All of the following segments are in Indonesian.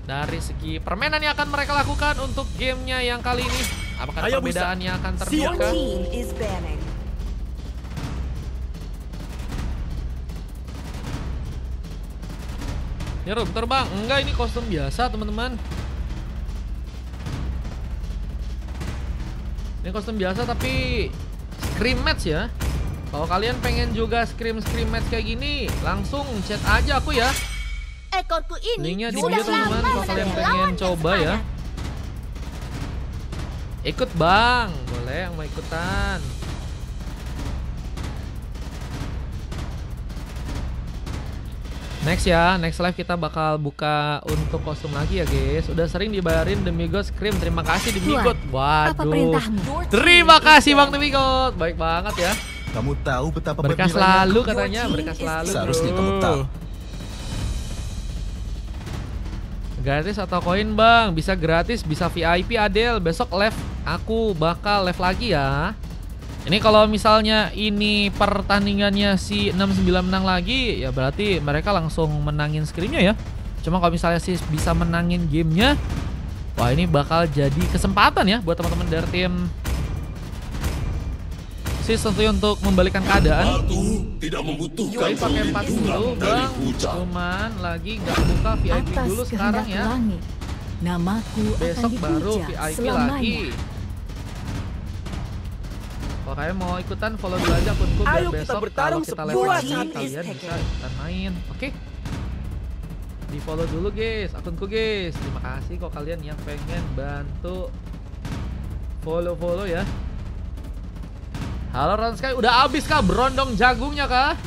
dari segi permainan yang akan mereka lakukan untuk gamenya yang kali ini. Apakah ada perbedaan yang akan terbuka? Ya bentar bang, enggak ini kostum biasa teman-teman. Ini kostum biasa tapi scrim match ya. Kalau kalian pengen juga scrim match kayak gini, langsung chat aja aku ya. Ekorku ini Linknya di bio teman-teman kalau kalian pengen coba ya. Ikut bang, boleh yang mau ikutan. Next ya, next live kita bakal buka untuk kostum lagi ya guys. Udah sering dibayarin Demigot Scream, terima kasih Demigot. Waduh, terima kasih Bang Demigot, baik banget ya. Kamu tahu betapa berkah selalu katanya, berkah selalu. Seharusnya kamu tahu. Gratis atau koin bang, bisa gratis, bisa VIP Adel. Besok live, aku bakal live lagi ya. Ini kalau misalnya ini pertandingannya si 69 menang lagi, ya berarti mereka langsung menangin scrimnya ya. Cuma kalau misalnya sih bisa menangin gamenya, wah ini bakal jadi kesempatan ya buat teman-teman dari tim Sis tentunya untuk membalikan keadaan. Tidak membutuhkan pakai 40 bang, cuman lagi nggak buka VIP dulu sekarang ya. Namaku Besok akan baru dipuja VIP selamanya. lagi. Kalau kalian mau ikutan follow dulu aja akunku biar Ayo kita besok bertarung kalau kita sebuah live lagi saat kalian bisa ikutan main. Oke? Di follow dulu guys akunku guys. Terima kasih kok kalian yang pengen bantu follow ya. Halo Ron Sky, udah habis kah berondong jagungnya kah?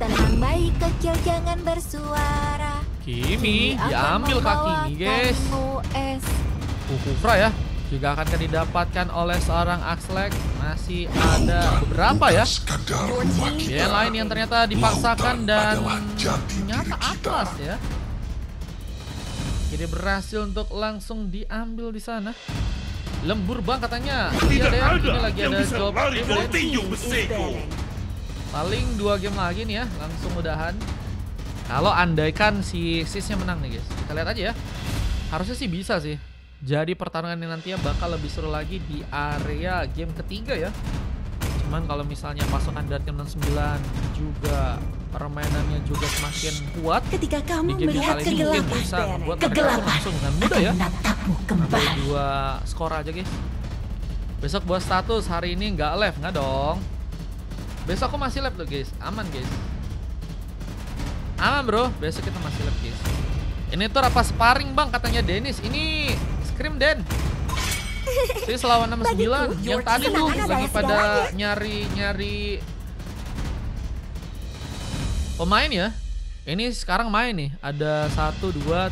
Tenang bayi kecil jangan bersuara. Kimi diambil kaki guys. Kufra ya juga akan didapatkan oleh seorang Axelek. Masih ada beberapa ya. Yang lain yang ternyata dipaksakan dan ternyata Atlas ya. Jadi berhasil untuk langsung diambil di sana. Lembur bang katanya. Tidak Iya, ada ini lagi yang ada bisa job lari game, kalau Den. tinju besiku. Paling 2 game lagi nih ya, langsung udahan. Kalau andaikan si Sisnya menang nih guys, kita lihat aja ya. Harusnya sih bisa sih. Jadi pertarungan ini nantinya bakal lebih seru lagi di area game ketiga ya. Cuman kalau misalnya pasukan dari tim 69 juga permainannya juga semakin kuat, Ketika kamu di game melihat kali ini mungkin kegelapan, bisa membuat mereka kegelapan langsung dengan mudah ya. menatapmu Ambil kembali. 2 skor aja guys. Besok buat status hari ini nggak live nggak dong. Besok aku masih live loh guys, aman guys. Aman bro, besok kita masih live guys. Ini tuh rapat sparring bang katanya Dennis. Ini scrim Den. Sih lawan 69 yang tadi tuh lagi pada nyari pemain ya. Ini sekarang main nih. Ada 1, 2,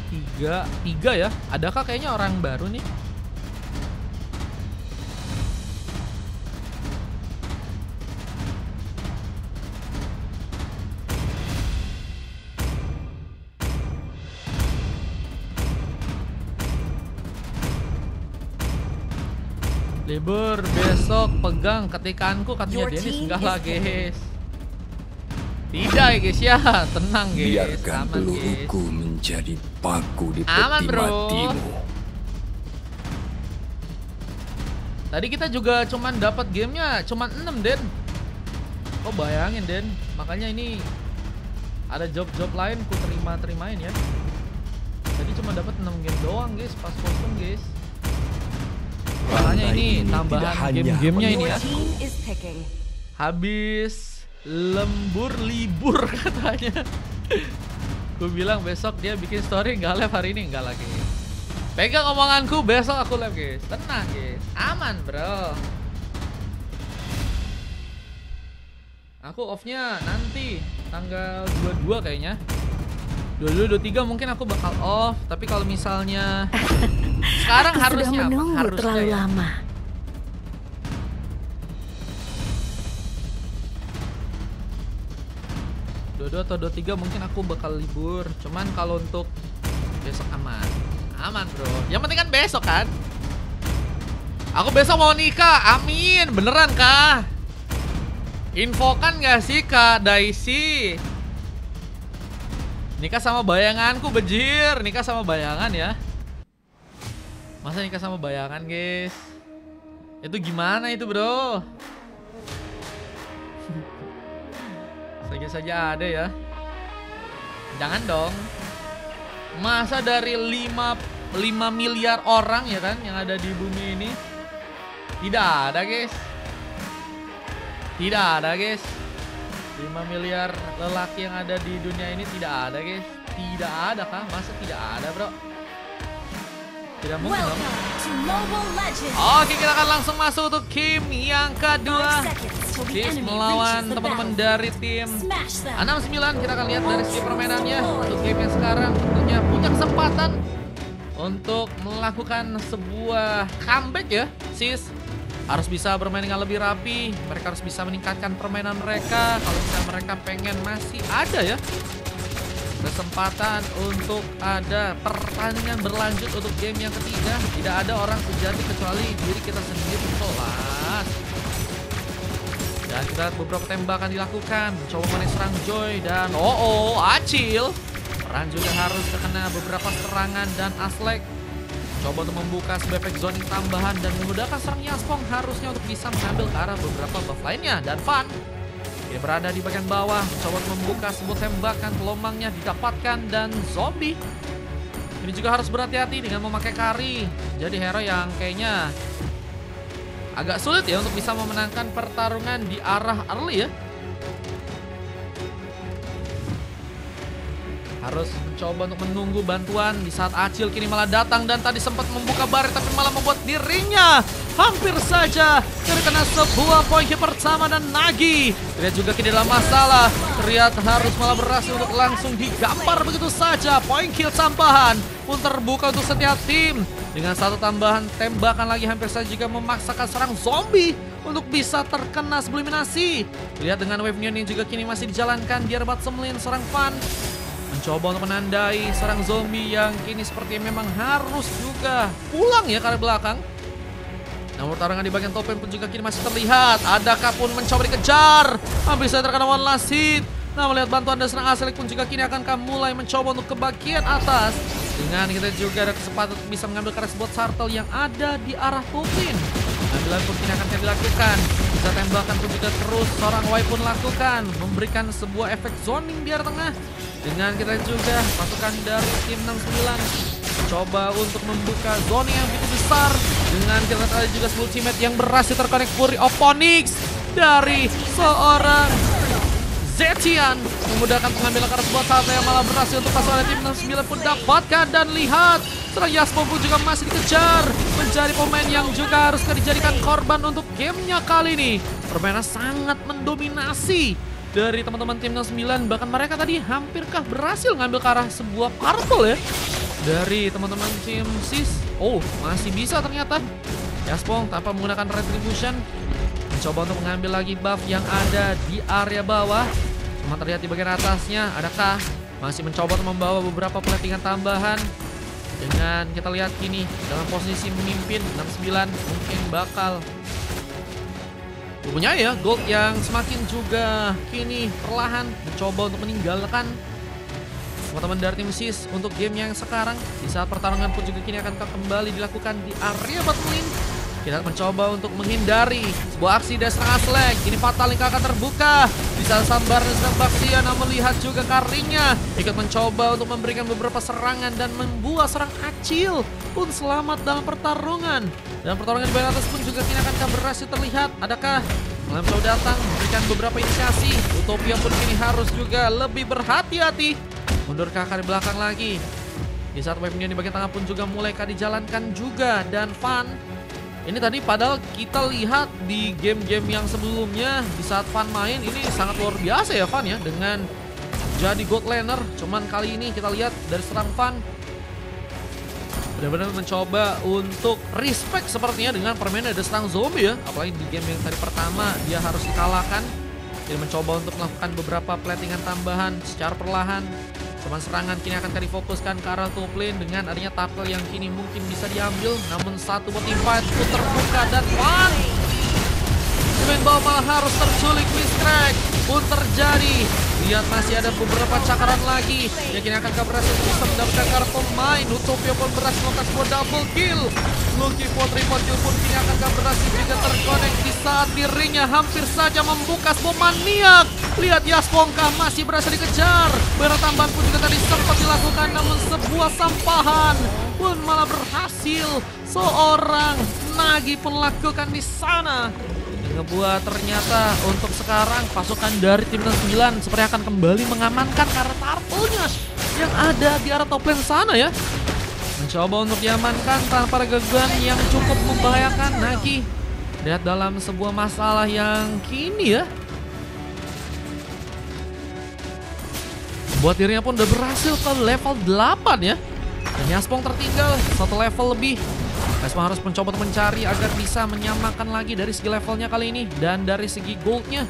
3 ya. Adakah kayaknya orang baru nih? Libur besok pegang ketikanku katanya Dennis. Enggak lah guys. Tidak ya guys ya, tenang guys. Biarkan Aman guys. peluruku menjadi paku di Aman, peti bro. matimu. Tadi kita juga cuman dapat gamenya cuman 6 Den. Oh bayangin Den, makanya ini ada job-job lain ku terimain ya. Tadi cuma dapat 6 game doang guys, pas kostum guys. Makanya ini tambahan game-gamenya ini ya. Habis lembur libur katanya. Gue bilang besok dia bikin story nggak live hari ini, nggak lagi. Pegang omonganku, besok aku live guys. Tenang guys, aman bro. Aku off-nya nanti tanggal 22 kayaknya. 22, 23 mungkin aku bakal off. Tapi kalau misalnya sekarang Aku harusnya sudah menunggu harusnya terlalu ya. lama. 22 atau 23 mungkin aku bakal libur. Cuman kalau untuk besok aman. Aman bro. Yang penting kan besok kan. Aku besok mau nikah. Amin. Beneran kah? Infokan gak sih Kak Daisy? Nikah sama bayanganku bejir. Nikah sama bayangan ya. Masa nikah sama bayangan guys? Itu gimana itu bro? Saja ada ya. Jangan dong. Masa dari 5 miliar orang ya kan yang ada di bumi ini? Tidak ada guys. Tidak ada guys. 5 miliar lelaki yang ada di dunia ini tidak ada guys. Tidak ada kah? Masa tidak ada bro? Tidak mungkin dong. Oke, kita akan langsung masuk untuk game yang kedua. Tim melawan teman-teman dari tim 69. Kita akan lihat dari segi permainannya. Untuk game yang sekarang tentunya punya kesempatan untuk melakukan sebuah comeback ya. Sis harus bisa bermain dengan lebih rapi. Mereka harus bisa meningkatkan permainan mereka. Kalau misalnya mereka pengen masih ada ya kesempatan untuk ada pertandingan berlanjut untuk game yang ketiga. Tidak ada orang sejati kecuali diri kita sendiri. Kelas. Dan kita lihat beberapa tembakan dilakukan. Mencoba serang Joy dan Acil. Peran juga harus terkena beberapa serangan dan Aslek. Coba untuk membuka sebuah efek zoning tambahan dan memudahkan serang Yaspong harusnya untuk bisa mengambil ke arah beberapa buff lainnya. Dan Van dia berada di bagian bawah, mencoba untuk membuka sebuah tembakan, pelomangnya didapatkan dan zombie. Ini juga harus berhati-hati dengan memakai Kari. Jadi hero yang kayaknya agak sulit ya untuk bisa memenangkan pertarungan di arah early ya. Harus mencoba untuk menunggu bantuan di saat Acil kini malah datang dan tadi sempat membuka baret tapi malah membuat dirinya hampir saja terkena sebuah poin kill pertama dan Nagi. Terlihat juga kini dalam masalah. Terlihat harus malah berhasil untuk langsung digampar begitu saja. Poin kill tambahan pun terbuka untuk setiap tim. Dengan satu tambahan tembakan lagi hampir saja juga memaksakan serang zombie untuk bisa terkena eliminasi. Lihat dengan wave neon yang juga kini masih dijalankan. Dia rebat semelin serang Van. Mencoba untuk menandai serang zombie yang kini seperti memang harus juga pulang ya ke arah belakang. Namun pertarungan di bagian top lane pun juga kini masih terlihat. Adakah pun mencoba dikejar. Hampir saja terkena one last hit. Nah, melihat bantuan dan serang Aselik pun juga kini akan mulai mencoba untuk ke bagian atas. Dengan kita juga ada kesempatan untuk bisa mengambil keras bot Sartel yang ada di arah top lane. Ambilan pun kini akan dilakukan. Bisa tembakan pun juga terus seorang Y pun lakukan. Memberikan sebuah efek zoning di arah tengah. Dengan kita juga pasukan dari tim 69 coba untuk membuka zona yang begitu besar. Dengan kita ada juga ultimate yang berhasil terkonek Fury of Phoenix dari seorang Zetian. Memudahkan pengambilan keras buat saat yang malah berhasil untuk pasukan tim 69 pun dapatkan. Dan lihat serang Yaspo pun juga masih dikejar. Menjadi pemain yang juga harus dijadikan korban untuk gamenya kali ini. Permainan sangat mendominasi dari teman-teman tim 69, bahkan mereka tadi hampirkah berhasil ngambil ke arah sebuah kartel ya dari teman-teman tim Sis. Oh, masih bisa ternyata. Yaspong tanpa menggunakan retribution mencoba untuk mengambil lagi buff yang ada di area bawah. Cuma terlihat di bagian atasnya, adakah masih mencoba untuk membawa beberapa platingan tambahan. Dengan kita lihat kini dalam posisi memimpin 69 mungkin bakal punya ya gold yang semakin juga kini perlahan mencoba untuk meninggalkan teman-teman dari tim Sis untuk game yang sekarang. Di saat pertarungan pun juga kini akan kembali dilakukan di area bottom lane. Kita mencoba untuk menghindari sebuah aksi dari serang Aslek. Kini fatal link akan terbuka. Di saat Sambar dan sedang Baksian melihat juga Karinya ikut mencoba untuk memberikan beberapa serangan dan membuat serang Acil pun selamat dalam pertarungan. Dan pertarungan di bagian atas pun juga kini akan berhasil terlihat. Adakah Lamsau datang memberikan beberapa inisiasi. Utopia pun kini harus juga lebih berhati-hati. Mundur ke akar di belakang lagi. Di saat wave di bagian tengah pun juga mulai dijalankan juga. Dan Van ini tadi padahal kita lihat di game-game yang sebelumnya di saat Van main ini sangat luar biasa ya Van ya. Dengan jadi gold laner. Cuman kali ini kita lihat dari serang Van benar-benar mencoba untuk respect sepertinya dengan permainan ada serang zombie ya. Apalagi di game yang tadi pertama dia harus dikalahkan. Dia mencoba untuk melakukan beberapa platingan tambahan secara perlahan. Cuman serangan kini akan difokuskan ke arah top lane dengan adanya tackle yang kini mungkin bisa diambil. Namun satu buat invite pun terbuka dan Van pemain bawah malah harus terculik. Miss Crack pun terjadi. Lihat masih ada beberapa cakaran lagi. Yakin akan berhasil bisa mendapatkan kartu pemain. Utopia pun berhasil melakukan sebuah double kill. Lucky for triple kill pun kini akan berhasil juga terkonek di saat dirinya hampir saja membuka sebuah maniak. Lihat Yaspongkah masih berhasil dikejar. Berat tambahan pun juga tadi sempat dilakukan, namun sebuah sampahan pun malah berhasil. Seorang Nagi pun lakukan di sana. Ngebuat ternyata untuk sekarang pasukan dari Timnas 9 seperti akan kembali mengamankan karena turtle-nya yang ada di arah top lane sana ya. Mencoba untuk diamankan tanpa gangguan yang cukup membahayakan. Nagi lihat dalam sebuah masalah yang kini ya, buat dirinya pun udah berhasil ke level 8 ya. Dan Yaspong tertinggal satu level lebih. Yaspong harus mencoba untuk mencari agar bisa menyamakan lagi dari segi levelnya kali ini. Dan dari segi goldnya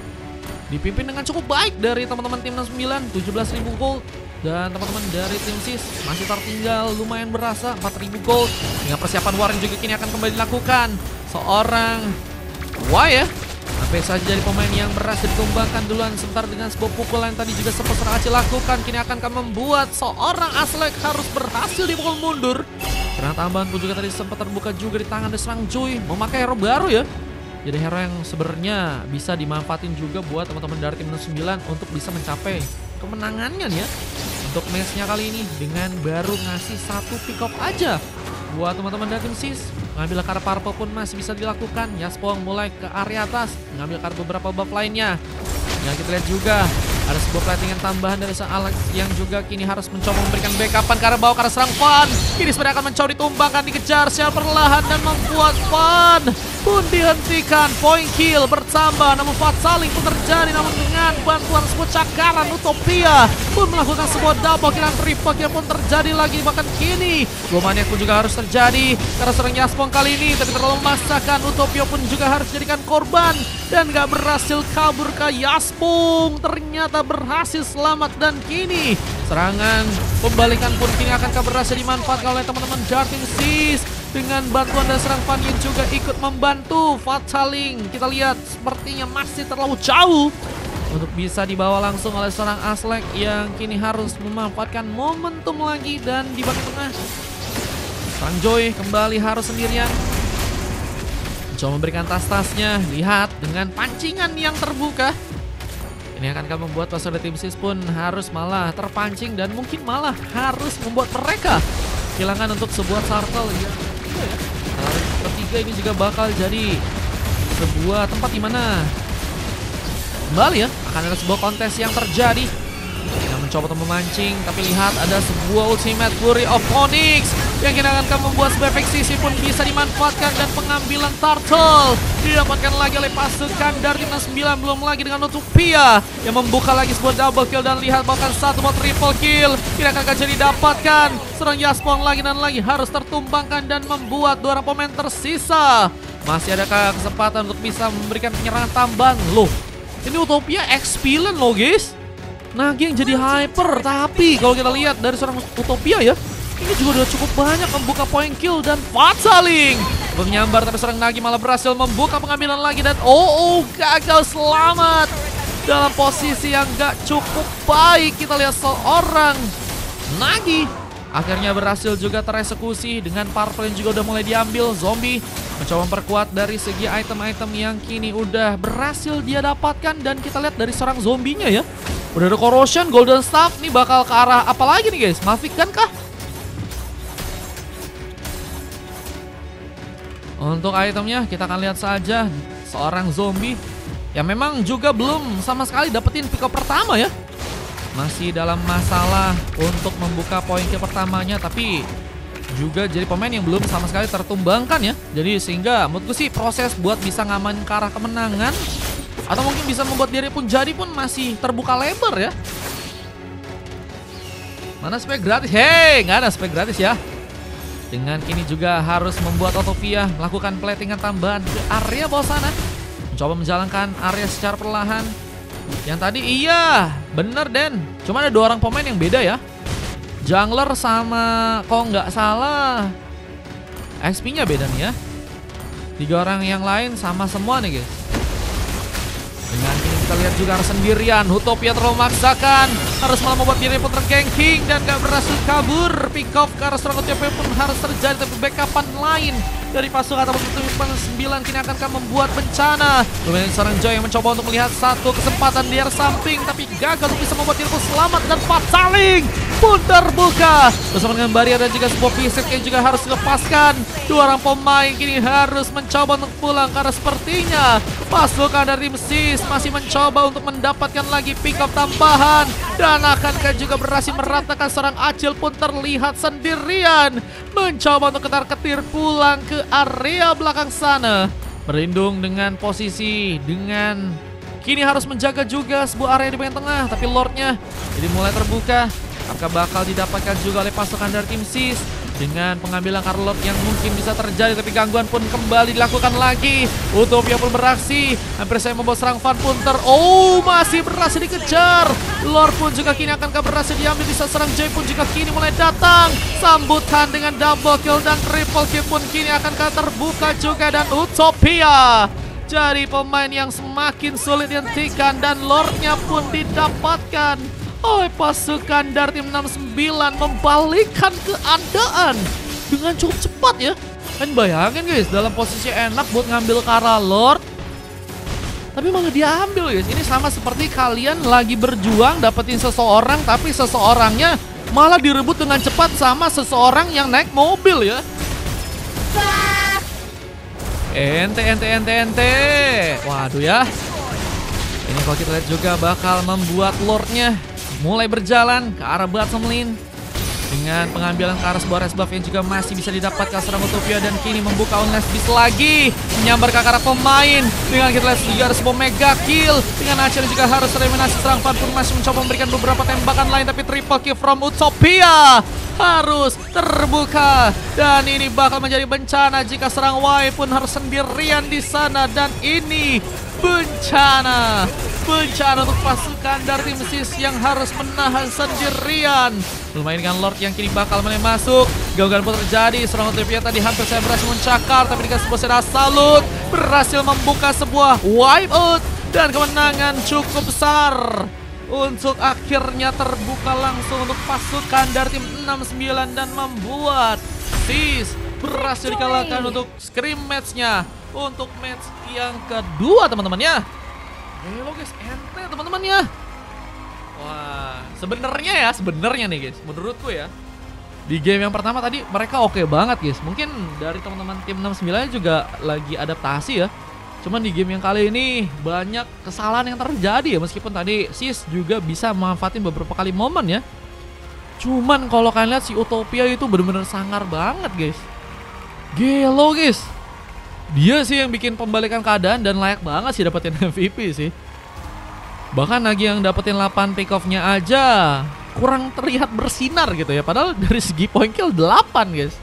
dipimpin dengan cukup baik dari teman-teman Timnas 9, 17.000 gold. Dan teman-teman dari tim SIS masih tertinggal lumayan berasa 4.000 gold. Dengan persiapan Warren juga kini akan kembali dilakukan. Seorang Y ya, sampai saja jadi pemain yang berhasil ditumbangkan duluan. Sebentar dengan sebuah pukulan tadi juga sempat Serakaci lakukan. Kini akan membuat seorang Aslek harus berhasil dipukul mundur. Serangan tambahan pun juga tadi sempat terbuka juga di tangan Serang Cuy. Memakai hero baru ya. Jadi hero yang sebenarnya bisa dimanfaatin juga buat teman-teman dari Timnas 9 untuk bisa mencapai kemenangannya ya. Untuk matchnya kali ini dengan baru ngasih satu pick up aja buat teman-teman dari tim SIS. Mengambil akar purple pun masih bisa dilakukan. Yaspong mulai ke area atas, mengambil akar beberapa buff lainnya. Yang kita lihat juga ada sebuah platingan tambahan dari sang Alex yang juga kini harus mencoba memberikan backupan karena bawa karena serang Fan. Kini sebenarnya akan mencoba ditumbangkan, dikejar secara perlahan dan membuat Fan pun dihentikan. Point kill bertambah, namun Fat saling pun terjadi, namun dengan bantuan sebuah cakaran Utopia pun melakukan sebuah double kill dan triple kill pun terjadi lagi. Bahkan kini Gomaniak pun juga harus terjadi karena serang Yaspong kali ini tapi terlalu memaksakan. Utopia pun juga harus dijadikan korban dan gak berhasil kabur ke Yaspong. Ternyata berhasil selamat dan kini serangan pembalikan pun kini akan berhasil dimanfaatkan oleh teman-teman dari tim SIS. Dengan bantuan dari serang Fan yang juga ikut membantu. Fataling kita lihat sepertinya masih terlalu jauh untuk bisa dibawa langsung oleh seorang Aslek yang kini harus memanfaatkan momentum lagi. Dan di bagian tengah Sang Joy kembali harus sendirian, coba memberikan tas-tasnya. Lihat dengan pancingan yang terbuka, ini akan membuat pasukan tim SIS pun harus malah terpancing dan mungkin malah harus membuat mereka kehilangan untuk sebuah turtle yang ketiga ini juga bakal jadi sebuah tempat di mana kembali ya akan ada sebuah kontes yang terjadi. Yang mencoba untuk memancing, tapi lihat ada sebuah ultimate Fury of Onyx yang kini akan membuat sebuah efek sisi pun bisa dimanfaatkan dan pengambilan turtle didapatkan lagi oleh pasukan dari Timnas 9. Belum lagi dengan Utopia yang membuka lagi sebuah double kill dan lihat bahkan satu buat triple kill kini akan jadi didapatkan. Serang Yaspong lagi dan lagi harus tertumbangkan dan membuat dua orang pemain tersisa. Masih ada kesempatan untuk bisa memberikan penyerangan tambahan. Loh, ini Utopia experience loh guys. Nagi yang jadi hyper, tapi kalau kita lihat dari seorang Utopia ya, ini juga udah cukup banyak membuka point kill dan Fataling menyambar, tapi seorang Nagi malah berhasil membuka pengambilan lagi dan gagal selamat dalam posisi yang gak cukup baik. Kita lihat seorang Nagi akhirnya berhasil juga tereksekusi dengan purple yang juga udah mulai diambil. Zombie mencoba memperkuat dari segi item-item yang kini udah berhasil dia dapatkan. Dan kita lihat dari seorang zombinya ya, udah ada corrosion, golden staff. Nih bakal ke arah apa lagi nih guys? Mavic kan kah? Untuk itemnya kita akan lihat saja seorang zombie yang memang juga belum sama sekali dapetin pick up pertama ya. Masih dalam masalah untuk membuka poin kill pertamanya, tapi juga jadi pemain yang belum sama sekali tertumbangkan ya. Jadi sehingga menurutku sih proses buat bisa ngamanin ke arah kemenangan atau mungkin bisa membuat diri pun jadi pun masih terbuka lebar ya. Mana spek gratis? Hei, nggak ada spek gratis ya. Dengan kini juga harus membuat Utopia melakukan platingan tambahan ke area bawah sana, mencoba menjalankan area secara perlahan. Yang tadi iya bener Den, cuma ada dua orang pemain yang beda ya. Jungler sama kalau nggak salah XP-nya beda nih ya. 3 orang yang lain sama semua nih guys. Dengan ini kita lihat juga harus sendirian. Utopia terlalu memaksakan, harus malah membuat dirinya pun tergangking dan gak berhasil kabur. Pick off ke arah serangan Utopia pun harus terjadi, tapi backupan lain dari pasukan ataupun tim 9 kini akankah membuat bencana. Lumayan seorang Joy yang mencoba untuk melihat satu kesempatan di arah samping, tapi gagal untuk bisa membuat dirinya selamat dan saling pun terbuka bersama dengan barrier dan juga sebuah pieces yang juga harus dilepaskan. Dua orang pemain kini harus mencoba untuk pulang karena sepertinya pasukan dari tim SIS masih mencoba untuk mendapatkan lagi pick up tambahan, dan akankah juga berhasil meratakan seorang Acil pun terlihat sendirian mencoba untuk ketar-ketir pulang ke area belakang sana, berlindung dengan posisi dengan kini harus menjaga juga sebuah area di bagian tengah, tapi Lordnya jadi mulai terbuka. Apakah bakal didapatkan juga oleh pasukan dari tim SIS dengan pengambilan Karlot yang mungkin bisa terjadi, tapi gangguan pun kembali dilakukan lagi. Utopia pun beraksi, hampir saya membawa serang Van Punter. Oh, masih berhasil dikejar. Lord pun juga kini akankah berhasil diambil, bisa serang Joy pun juga kini mulai datang. Sambutan dengan double kill dan triple kill pun kini akankah terbuka juga, dan Utopia jadi pemain yang semakin sulit dihentikan, dan Lordnya pun didapatkan oleh pasukan dari tim 69, membalikkan keadaan dengan cukup cepat ya. Kan bayangin guys, dalam posisi enak buat ngambil Kara Lord, tapi malah diambil guys. Ini sama seperti kalian lagi berjuang dapetin seseorang, tapi seseorangnya malah direbut dengan cepat sama seseorang yang naik mobil ya. Ente. Waduh ya. Ini kalau kita lihat juga bakal membuat Lordnya mulai berjalan ke arah bottom lane dengan pengambilan ke arah sebuah res buff yang juga masih bisa didapatkan serang Utopia, dan kini membuka Unleash Beast lagi menyambar ke arah pemain dengan kita lihat juga ada sebuah mega kill dengan Acil juga harus eliminasi. Serang Van pun masih mencoba memberikan beberapa tembakan lain, tapi triple kill from Utopia harus terbuka, dan ini bakal menjadi bencana jika serang Y pun harus sendirian di sana, dan ini bencana untuk pasukan dari tim SIS yang harus menahan sendirian. Memainkan Lord yang kini bakal mulai masuk. Gangguan pun terjadi. Serang Utopia tadi hampir saya berhasil mencakar, tapi dengan sebuah sedah salut berhasil membuka sebuah wipe out, dan kemenangan cukup besar untuk akhirnya terbuka langsung untuk pasukan dari tim 69, dan membuat SIS berhasil dikalahkan untuk scrim match-nya, untuk match yang kedua teman-teman ya. Halo guys, ente teman-teman ya. Wah, sebenarnya nih guys, menurutku ya, di game yang pertama tadi mereka oke banget guys. Mungkin dari teman-teman tim 69 juga lagi adaptasi ya. Cuman di game yang kali ini banyak kesalahan yang terjadi ya, meskipun tadi SIS juga bisa memanfaatin beberapa kali momen ya. Cuman kalau kalian lihat si Utopia itu bener-bener sangar banget guys. Gelo guys. Dia sih yang bikin pembalikan keadaan dan layak banget sih dapetin MVP sih. Bahkan lagi yang dapetin 8 pick off-nya aja kurang terlihat bersinar gitu ya. Padahal dari segi point kill 8 guys.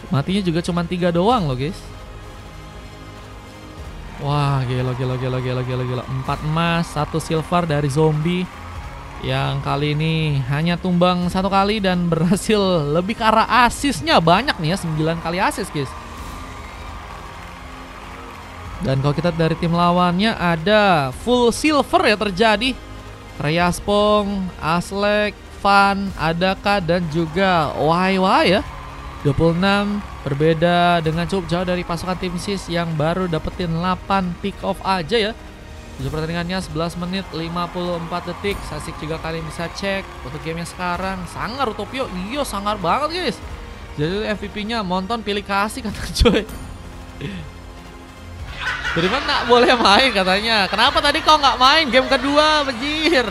Matinya juga cuma 3 doang loh guys. Wah, gila. 4 emas, 1 silver dari zombie yang kali ini hanya tumbang 1 kali dan berhasil lebih ke arah asisnya banyak nih ya, 9 kali asis guys. Dan kalau kita dari tim lawannya ada full silver ya terjadi. Treyaspong, Aslek, Van, Adaka, dan juga YY ya. 26 berbeda dengan cukup jauh dari pasukan tim SIS yang baru dapetin 8 pick off aja ya. Untuk pertandingannya 11 menit 54 detik. Sasik juga kalian bisa cek untuk game yang sekarang. Sangar Utopia, iya sangar banget guys. Jadi MVP-nya Monton pilih kasih kata Joy. Dari mana boleh main katanya. Kenapa tadi kau nggak main game kedua, bajir?